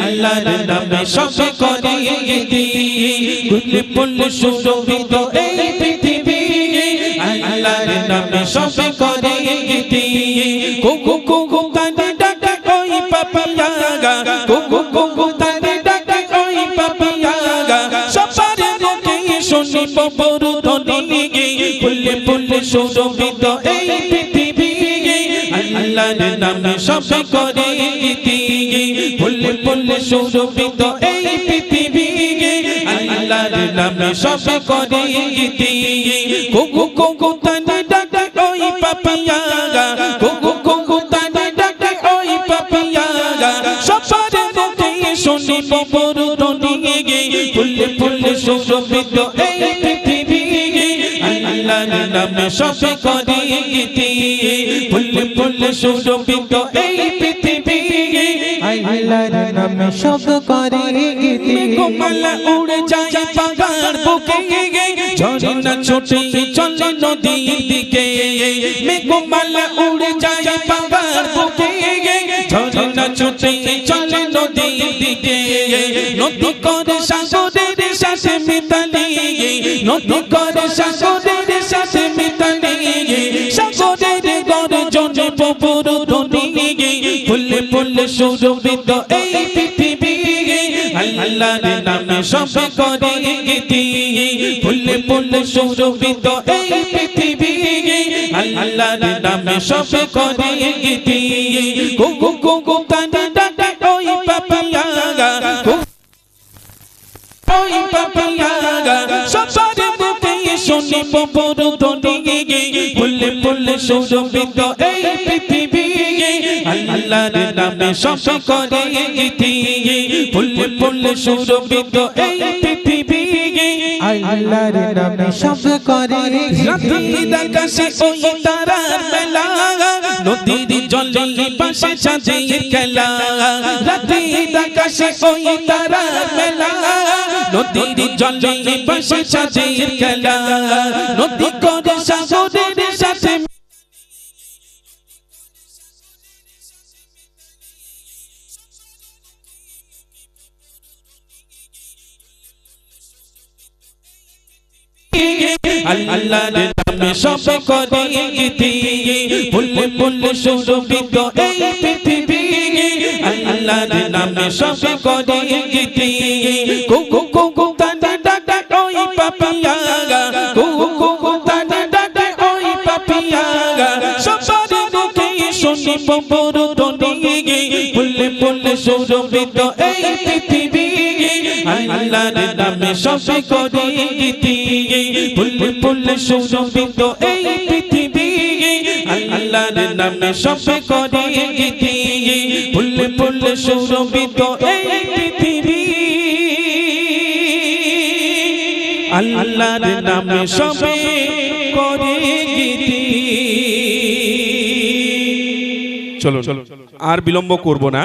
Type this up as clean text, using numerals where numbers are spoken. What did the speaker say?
আল্লাহর নামে সবে করে গীতি ফুলে ফুলে সুরভিত এই পৃথিবী আল্লাহর নামে সবে করে গীতি কুকু কুকু তানে ডাকে ওই পাপিয়াগা কুকু কুকু তানে ডাকে ওই পাপিয়াগা সবার মুখে শুনিব বড় ধ্বনি ফুলে ফুলে সুরভিত এই পৃথিবী আল্লাহর নামে সবে করে গীতি ফুলে ফুলে সুরভিত এই পৃথিবী আল্লাহর নামে সবে করে গীতি কুকু কুকু তানে ডাকে ওই পাপিয়াগা কুকু কুকু তানে ডাকে ওই পাপিয়াগা সবার মুখে শুনিব বড় ধ্বনি ফুলে ফুলে সুরভিত এই পৃথিবী আল্লাহর নামে সবে করে গীতি ফুলে ফুলে সুরভিত এই পৃথিবী আল্লাহর নামে সবে করে গীতি মেঘমালা উড়ে যায় পাহাড় বুকে ঝর্ণা ছোটে চলে নদীর দিকে মেঘমালা উড়ে যায় পাহাড় বুকে ঝর্ণা ছোটে চলে নদীর দিকে নদী করে সাগরের সাথে মিতালি নদী করে সাগরের সাথে মিতালি সাগরের গর্জনে প্রভুর ধ্বনি ফুলে ফুলে সুরভিত এই পৃথিবী আল্লাহর নামে সবে করে গীতি ফুলে ফুলে সুরভিত এই পৃথিবী আল্লাহর নামে সবে করে গীতি কুকু কুকু তানে ডাকে ওই পাপিয়াগা ওই পাপিয়াগা সবার মুখে শুনিব বড় ধ্বনি ফুলে ফুলে সুরভিত এই পৃথিবী আল্লাহর নামে সবে করে গীতি ফুলে ফুলে সুরভিত এই পৃথিবী আল্লাহর নামে সবে করে রাতের আকাশে ওই তারার মেলা নদীর জলে পাশে চাঁদের খেলা রাতের আকাশে ওই তারার মেলা নদীর জলে পাশে চাঁদের খেলা নদী করে সাগরের সাথে আল্লাহর নামে সবে করে গীতি ফুলে ফুলে সুরভিত এই পৃথিবী আল্লাহর নামে সবে করে গীতি কুকু কুকু তানে ডাকে ওই পাপিয়াগা কুকু কুকু তানে ডাকে ওই পাপিয়াগা সবার মুখে শুনিব বড় ধ্বনি ফুলে ফুলে সুরভিত এই পৃথিবী আল্লাহর নামে সবে করে গীতি ফুলে ফুলে সুরভিত এই পৃথিবী আল্লাহর নামে সবে করে গীতি ফুলে ফুলে সুরভিত এই পৃথিবী আল্লাহর নামে সবে করে গীতি চলো আর বিলম্ব করব না।